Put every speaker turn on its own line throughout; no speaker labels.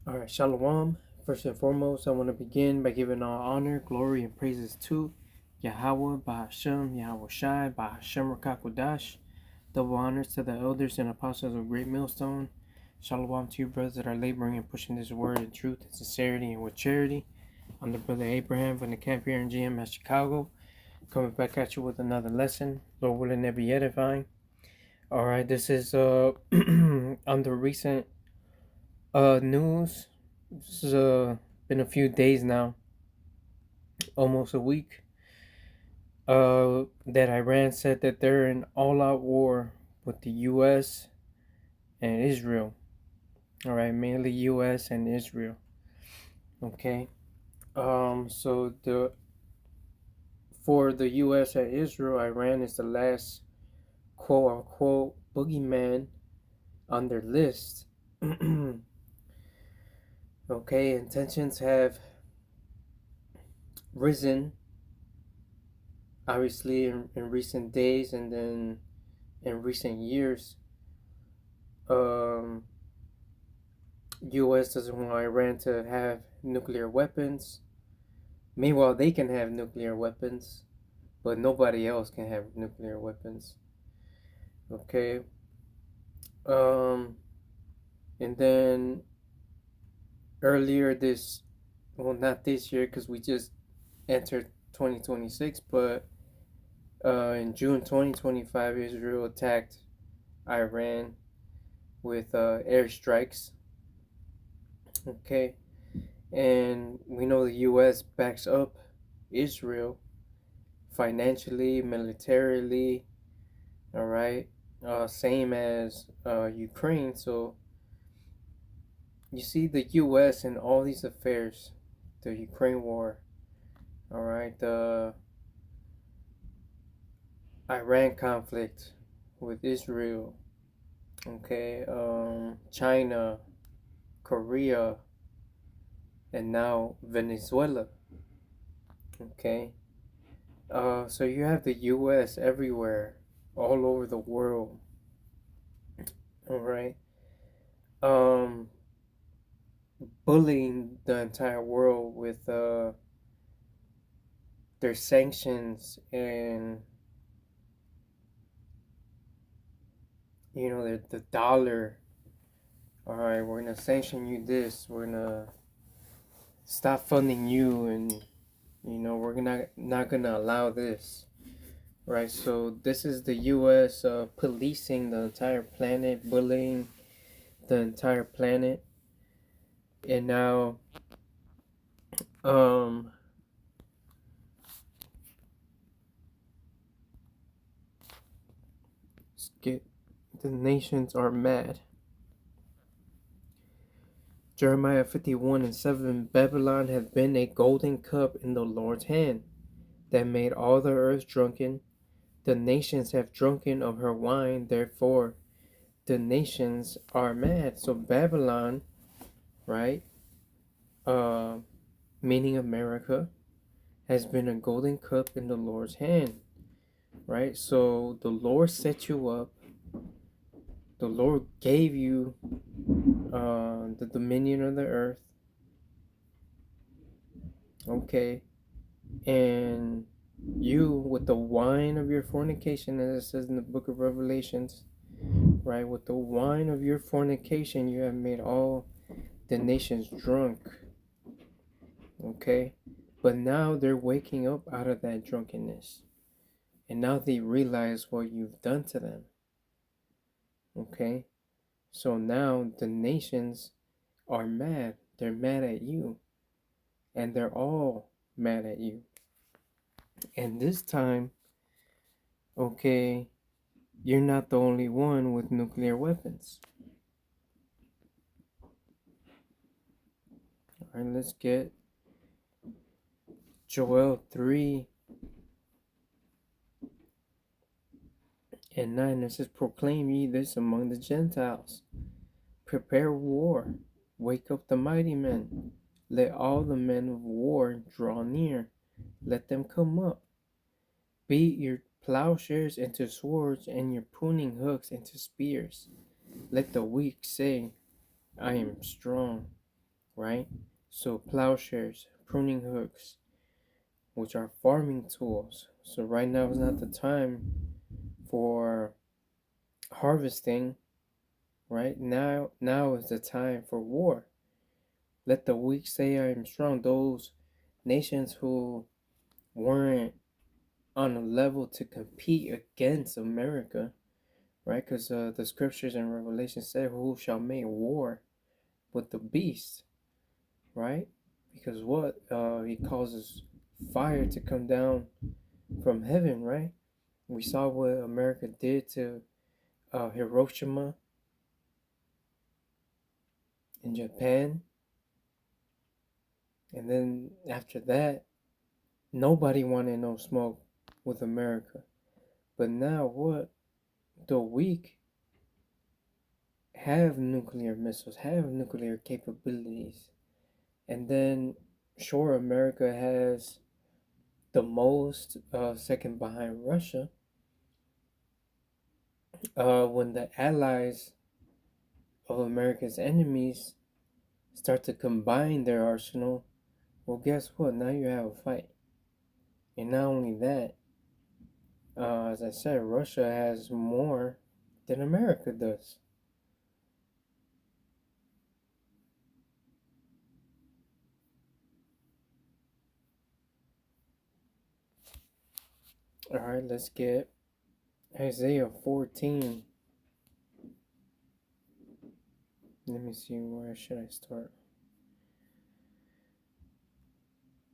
All right, Shalom. First and foremost, I want to begin by giving all honor, glory, and praises to Yahweh, Bahashem, Yahweh Shai, Bahashem Rakakodash. Double honors to the elders and apostles of Great Millstone. Shalom to you, brothers that are laboring and pushing this word in truth and sincerity and with charity. I'm the brother Abraham from the camp here in GMS Chicago, coming back at you with another lesson. Lord willing, never be edifying. All right, this is on the recent news. This has been a few days now, almost a week. That Iran said that they're in all-out war with the U.S. and Israel. All right, mainly U.S. and Israel. Okay. So for the U.S. and Israel, Iran is the last quote-unquote boogeyman on their list. Okay, and tensions have risen, obviously, in recent days, and then in recent years. Um, U.S. doesn't want Iran to have nuclear weapons. Meanwhile, they can have nuclear weapons, but nobody else can have nuclear weapons. Okay. Um, and then earlier this, well, not this year because we just entered 2026, but in June 2025, Israel attacked Iran with airstrikes. Okay. And we know the U.S. backs up Israel financially, militarily, all right, same as Ukraine. So you see the U.S. in all these affairs, the Ukraine war, all right, the Iran conflict with Israel, okay, China, Korea, and now Venezuela, okay. So you have the U.S. everywhere, all over the world, all right, um, bullying the entire world with their sanctions and the dollar. All right, we're gonna sanction you this. We're gonna stop funding you, and we're gonna not gonna allow this. Right, so this is the U.S. Policing the entire planet, bullying the entire planet, and now um get the nations are mad. Jeremiah 51:7. Babylon hath been a golden cup in the Lord's hand, that made all the earth drunken. The nations have drunken of her wine, therefore the nations are mad. So Babylon, right, uh, meaning America, has been a golden cup in the Lord's hand, right? So the Lord set you up. The Lord gave you the dominion of the earth, okay? And you, with the wine of your fornication, as it says in the book of Revelations, right? With the wine of your fornication, you have made all the nations drunk, okay? But now they're waking up out of that drunkenness. And now they realize what you've done to them, okay? So now the nations are mad. They're mad at you. And they're all mad at you. And this time, okay, you're not the only one with nuclear weapons. All right, let's get Joel 3:9. It says, proclaim ye this among the Gentiles. Prepare war. Wake up the mighty men. Let all the men of war draw near. Let them come up. Beat your plowshares into swords and your pruning hooks into spears. Let the weak say, I am strong. right? So plowshares, pruning hooks, which are farming tools. So right now is not the time for harvesting, right? Now is the time for war. Let the weak say I am strong. Those nations who weren't on a level to compete against America, right? Because the scriptures in Revelation say, "Who shall make war with the beast?" Right? Because what he causes fire to come down from heaven, right? We saw what America did to Hiroshima in Japan, and then after that, nobody wanted no smoke with America. But now, what the weak have nuclear missiles, have nuclear capabilities, and then sure, America has the most, second behind Russia. When the allies of America's enemies start to combine their arsenal, well, guess what? Now you have a fight. And not only that, as I said, Russia has more than America does. All right, let's get Isaiah 14. Let me see, where should I start?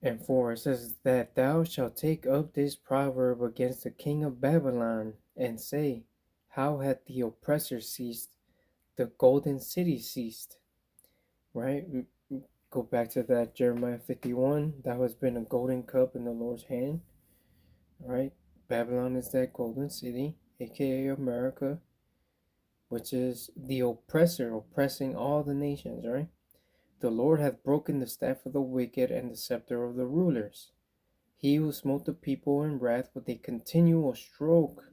And 4, it says that thou shalt take up this proverb against the king of Babylon, and say, how hath the oppressor ceased, the golden city ceased? Right? Go back to that Jeremiah 51. Thou hast been a golden cup in the Lord's hand. Right? Babylon is that golden city, aka America, which is the oppressor, oppressing all the nations, right? The Lord hath broken the staff of the wicked and the scepter of the rulers. He who smote the people in wrath with a continual stroke,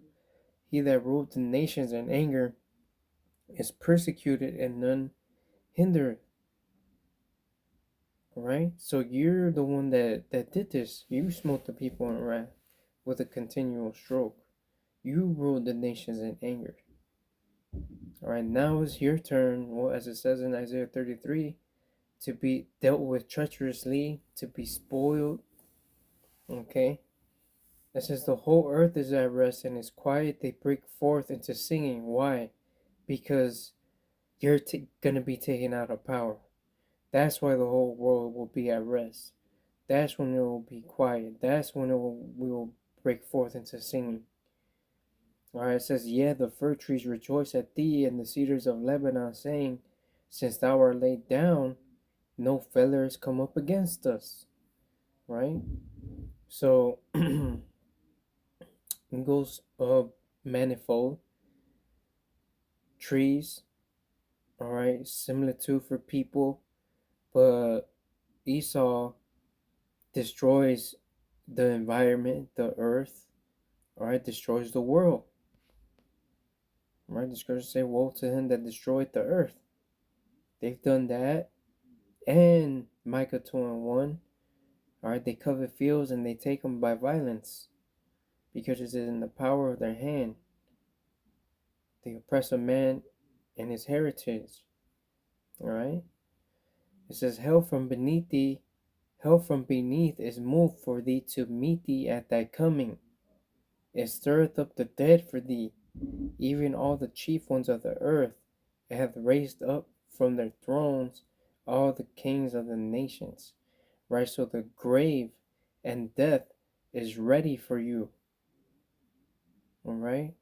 he that ruled the nations in anger, is persecuted and none hindereth. Right? So you're the one that did this. You smote the people in wrath with a continual stroke. You ruled the nations in anger. All right, now it's your turn. Well, as it says in Isaiah 33, to be dealt with treacherously, to be spoiled. Okay? It says the whole earth is at rest and is quiet. They break forth into singing. Why? Because you're gonna be taken out of power. That's why the whole world will be at rest. That's when it will be quiet. That's when we will break forth into singing. Alright, it says, yeah, the fir trees rejoice at thee, and the cedars of Lebanon, saying, since thou art laid down, no feller has come up against us. Right? So it goes manifold trees, alright, similitude for people, but Esau destroys the environment, the earth, alright, destroys the world. Right? The scriptures say, woe to him that destroyed the earth. They've done that. And Micah 2:1. Alright, they covet fields and they take them by violence, because it is in the power of their hand. They oppress a man and his heritage. Alright? It says, hell from beneath is moved for thee to meet thee at thy coming. It stirreth up the dead for thee, even all the chief ones of the earth. It hath raised up from their thrones all the kings of the nations. Right? So the grave and death is ready for you. Alright?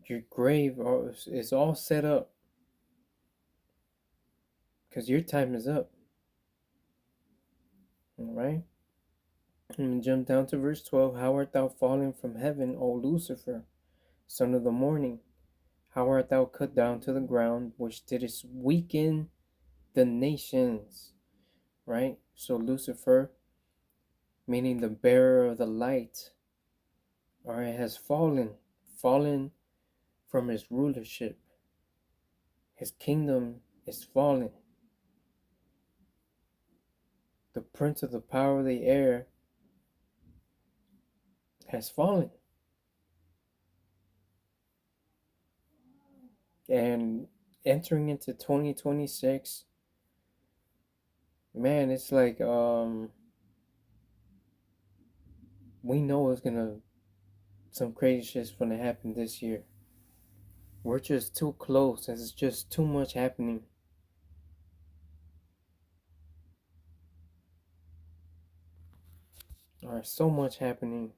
Your grave is all set up, because your time is up. Alright? And jump down to verse 12. How art thou fallen from heaven, O Lucifer, son of the morning? How art thou cut down to the ground, which didst weaken the nations? Right? So Lucifer, meaning the bearer of the light, alright, has fallen from his rulership. His kingdom is fallen. the prince of the power of the air has fallen. And entering into 2026, man, it's like we know some crazy shit's gonna happen this year. We're just too close, and it's just too much happening. Alright, so much happening.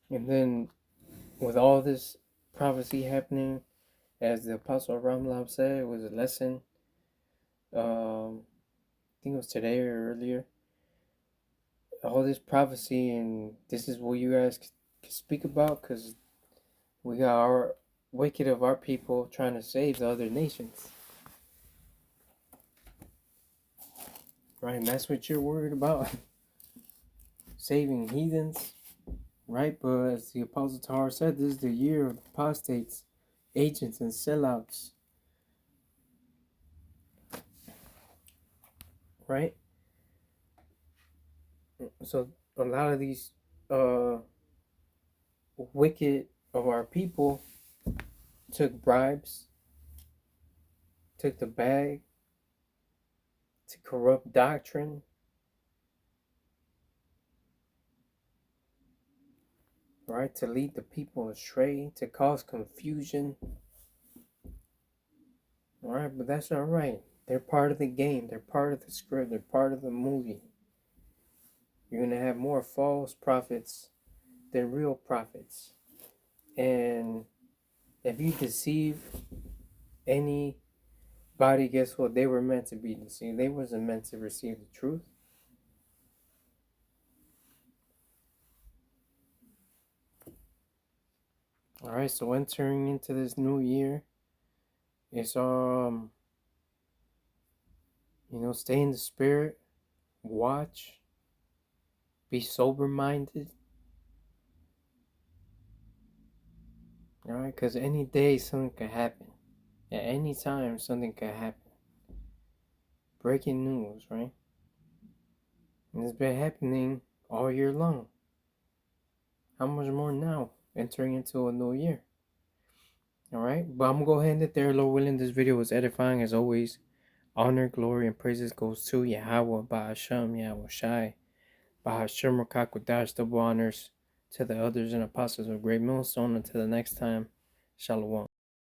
And then with all this prophecy happening, as the Apostle Ramlab said, it was a lesson. I think it was today or earlier. All this prophecy, and this is what you guys can speak about, because we got our wicked of our people trying to save the other nations. Right? And that's what you're worried about. Saving heathens. Right? But as the Apostle Tahar said, this is the year of apostates, agents, and sellouts. Right? So a lot of these wicked of our people took bribes, took the bag to corrupt doctrine, right? To lead the people astray, to cause confusion. Alright, but that's alright. They're part of the game, they're part of the script, they're part of the movie. You're gonna have more false prophets than real prophets. And if you deceive anybody, guess what? They were meant to be deceived. They wasn't meant to receive the truth. Alright, so entering into this new year, it's stay in the spirit, watch, be sober minded. Alright, because any day something could happen. At any time something could happen. Breaking news, right? And it's been happening all year long. How much more now? Entering into a new year. Alright, but I'm gonna go ahead and end it there. Lord willing, this video was edifying as always. Honor, glory, and praises goes to Yahweh, Bahasham, Yahweh Shai, Bahasham Rakakudash, double honors to the elders and apostles of Great Millstone. Until the next time, Shalom.